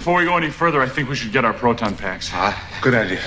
Before we go any further, I think we should get our proton packs. Good idea.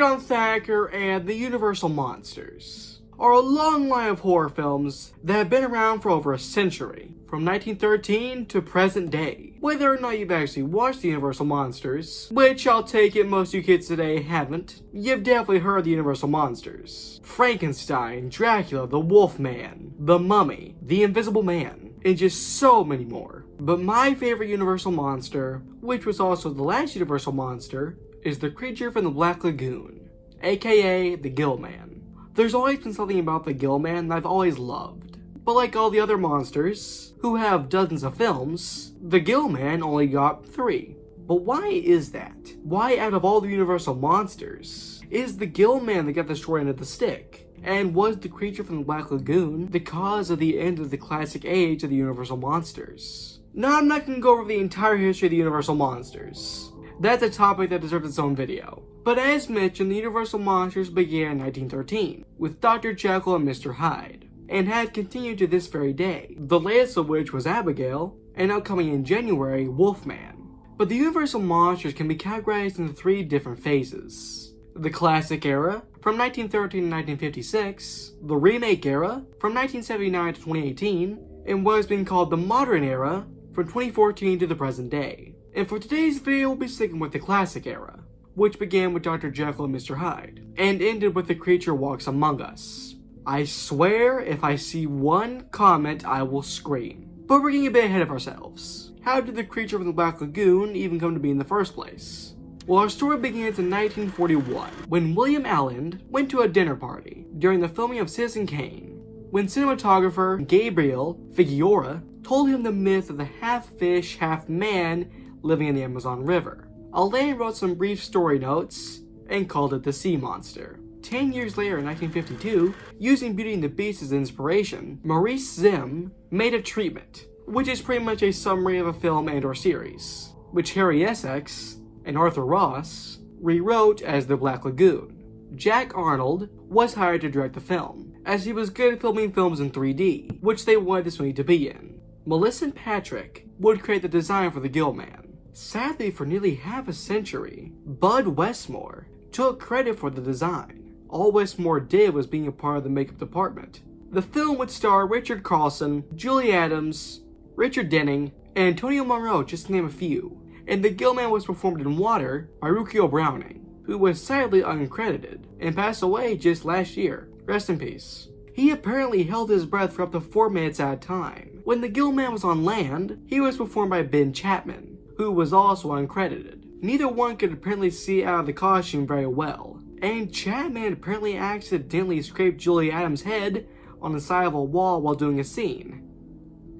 On Thacker and the Universal Monsters are a long line of horror films that have been around for over a century, from 1913 to present day. Whether or not you've actually watched the Universal Monsters, which I'll take it most of you kids today haven't, you've definitely heard the Universal Monsters. Frankenstein, Dracula, the Wolfman, the Mummy, the Invisible Man, and just so many more. But my favorite Universal Monster, which was also the last Universal Monster, is the creature from the Black Lagoon, aka the Gill Man. There's always been something about the Gill Man that I've always loved. But like all the other monsters, who have dozens of films, the Gill Man only got 3. But why is that? Why out of all the Universal Monsters, is the Gill Man that got the short end of the stick? And was the creature from the Black Lagoon the cause of the end of the classic age of the Universal Monsters? Now I'm not going to go over the entire history of the Universal Monsters. That's a topic that deserves its own video. But as mentioned, the Universal Monsters began in 1913, with Dr. Jekyll and Mr. Hyde, and have continued to this very day, the latest of which was Abigail, and upcoming in January, Wolfman. But the Universal Monsters can be categorized into 3 different phases. The Classic Era, from 1913 to 1956, the Remake Era, from 1979 to 2018, and what is being called the Modern Era, from 2014 to the present day. And for today's video, we'll be sticking with the Classic Era, which began with Dr. Jekyll and Mr. Hyde, and ended with The Creature Walks Among Us. I swear, if I see one comment, I will scream. But we're getting a bit ahead of ourselves. How did the creature from the Black Lagoon even come to be in the first place? Well, our story begins in 1941, when William Allen went to a dinner party during the filming of Citizen Kane, when cinematographer Gabriel Figueroa told him the myth of the half-fish, half-man living in the Amazon River. Alain wrote some brief story notes and called it the Sea Monster. 10 years later in 1952, using Beauty and the Beast as inspiration, Maurice Zim made a treatment, which is pretty much a summary of a film and or series, which Harry Essex and Arthur Ross rewrote as The Black Lagoon. Jack Arnold was hired to direct the film, as he was good at filming films in 3D, which they wanted this movie to be in. Melissa Patrick would create the design for the Gill Man. Sadly, for nearly half a century, Bud Westmore took credit for the design. All Westmore did was being a part of the makeup department. The film would star Richard Carlson, Julie Adams, Richard Denning, and Antonio Monroe, just to name a few. And the Gill Man was performed in water by Rukio Browning, who was sadly uncredited and passed away just last year. Rest in peace. He apparently held his breath for up to 4 minutes at a time. When the Gill Man was on land, he was performed by Ben Chapman, who was also uncredited. Neither one could apparently see out of the costume very well, and Chapman apparently accidentally scraped Julie Adams' head on the side of a wall while doing a scene.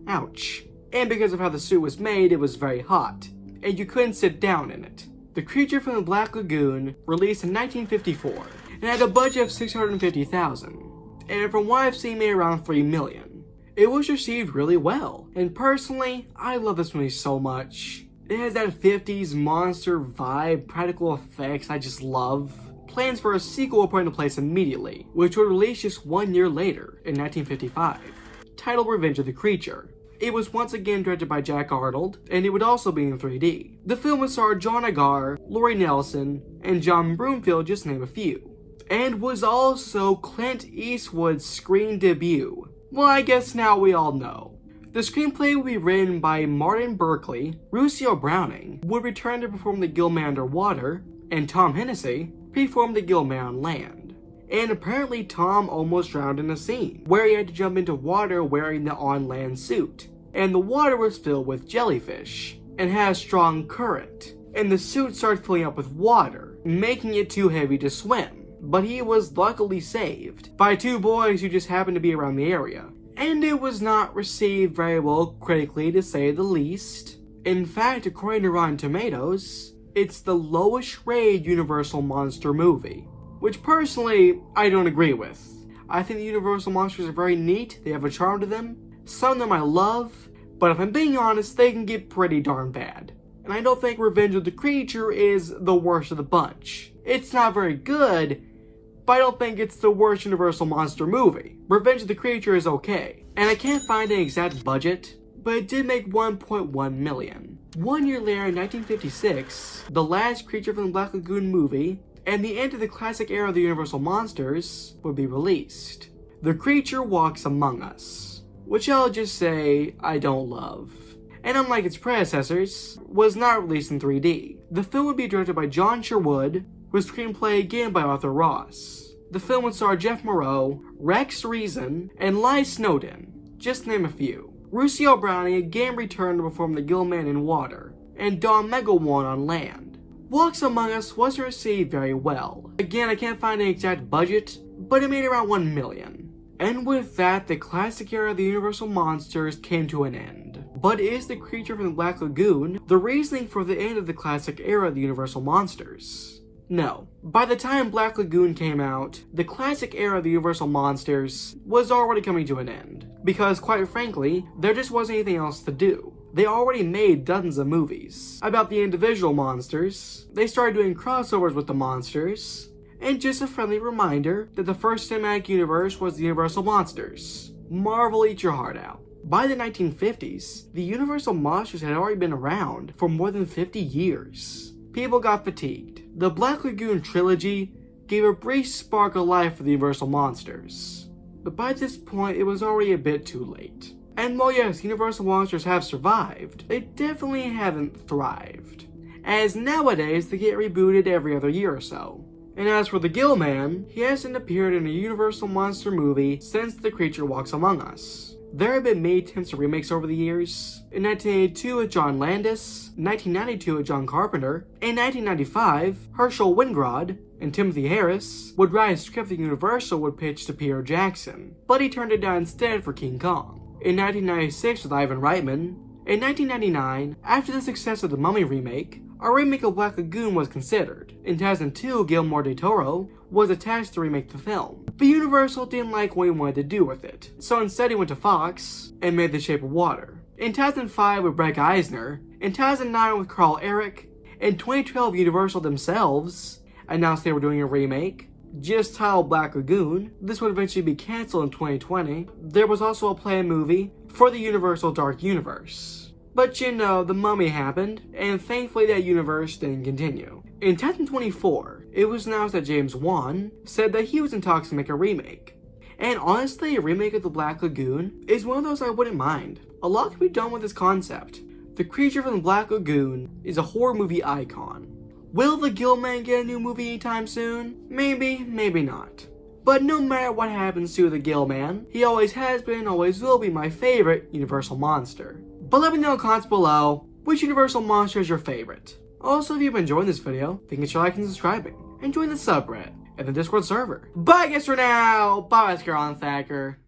Ouch. And because of how the suit was made, it was very hot, and you couldn't sit down in it. The Creature from the Black Lagoon released in 1954, and had a budget of $650,000, and from what I've seen made around $3 million. It was received really well, and personally, I love this movie so much. It has that 50s monster vibe, practical effects I just love. Plans for a sequel were put into place immediately, which would release just 1 year later, in 1955, titled Revenge of the Creature. It was once again directed by Jack Arnold, and it would also be in 3D. The film would star John Agar, Laurie Nelson, and John Broomfield, just to name a few, and was also Clint Eastwood's screen debut. Well, I guess now we all know. The screenplay would be written by Martin Berkeley. Rukio Browning would return to perform the Gill Man underwater, and Tom Hennessy performed the Gill Man on land. And apparently Tom almost drowned in a scene, where he had to jump into water wearing the on-land suit. And the water was filled with jellyfish, and had a strong current. And the suit started filling up with water, making it too heavy to swim. But he was luckily saved by 2 boys who just happened to be around the area. And it was not received very well critically, to say the least. In fact, according to Rotten Tomatoes, it's the lowest rated Universal Monster movie, which personally, I don't agree with. I think the Universal Monsters are very neat, they have a charm to them. Some of them I love, but if I'm being honest, they can get pretty darn bad. and I don't think Revenge of the Creature is the worst of the bunch. It's not very good, but I don't think it's the worst Universal monster movie. Revenge of the Creature is okay, and I can't find an exact budget, but it did make $1.1 million. 1 year later in 1956, the last Creature from the Black Lagoon movie and the end of the classic era of the Universal monsters would be released. The Creature Walks Among Us, which I'll just say I don't love, and unlike its predecessors, was not released in 3D. The film would be directed by John Sherwood, with screenplay again by Arthur Ross. The film would star Jeff Moreau, Rex Reason, and Ly Snowden, just to name a few. Rusio Browning again returned to perform the Gill Man in water, and Don Megalwan on land. Walks Among Us wasn't received very well. Again, I can't find an exact budget, but it made around $1 million. And with that, the classic era of the Universal monsters came to an end. But is the Creature from the Black Lagoon the reasoning for the end of the classic era of the Universal monsters? No. By the time Black Lagoon came out, the classic era of the Universal monsters was already coming to an end. Because quite frankly, there just wasn't anything else to do. They already made dozens of movies about the individual monsters, they started doing crossovers with the monsters, and just a friendly reminder that the first cinematic universe was the Universal Monsters. Marvel, eat your heart out. By the 1950s, the Universal Monsters had already been around for more than 50 years. People got fatigued. The Black Lagoon trilogy gave a brief spark of life for the Universal Monsters. But by this point, it was already a bit too late. And while yes, Universal Monsters have survived, they definitely haven't thrived. As nowadays, they get rebooted every other year or so. And as for the Gill Man, he hasn't appeared in a Universal Monster movie since The Creature Walks Among Us. There have been many attempts at remakes over the years. In 1982 with John Landis, 1992 with John Carpenter, in 1995, Herschel Wingrod and Timothy Harris would write a script that Universal would pitch to Peter Jackson, but he turned it down instead for King Kong. In 1996 with Ivan Reitman. In 1999, after the success of the Mummy remake, a remake of Black Lagoon was considered. In 2002, Guillermo del Toro was attached to remake the film, but Universal didn't like what he wanted to do with it, so instead he went to Fox and made The Shape of Water. In 2005 with Breck Eisner, in 2009 with Carl Eric, in 2012 Universal themselves announced they were doing a remake, just titled Black Lagoon. This would eventually be cancelled in 2020. There was also a planned movie for the Universal Dark Universe. But you know, the Mummy happened, and thankfully that universe didn't continue. In 2024, it was announced that James Wan said that he was in talks to make a remake. And honestly, a remake of the Black Lagoon is one of those I wouldn't mind. A lot can be done with this concept. The Creature from the Black Lagoon is a horror movie icon. Will the Gill Man get a new movie anytime soon? Maybe, maybe not. But no matter what happens to the Gill Man, he always has been and always will be my favorite Universal monster. But let me know in the comments below, which Universal monster is your favorite? Also, if you've been enjoying this video, consider liking and subscribing, and join the subreddit and the Discord server. Bye guys for now! Bye, Scarlet Thacker.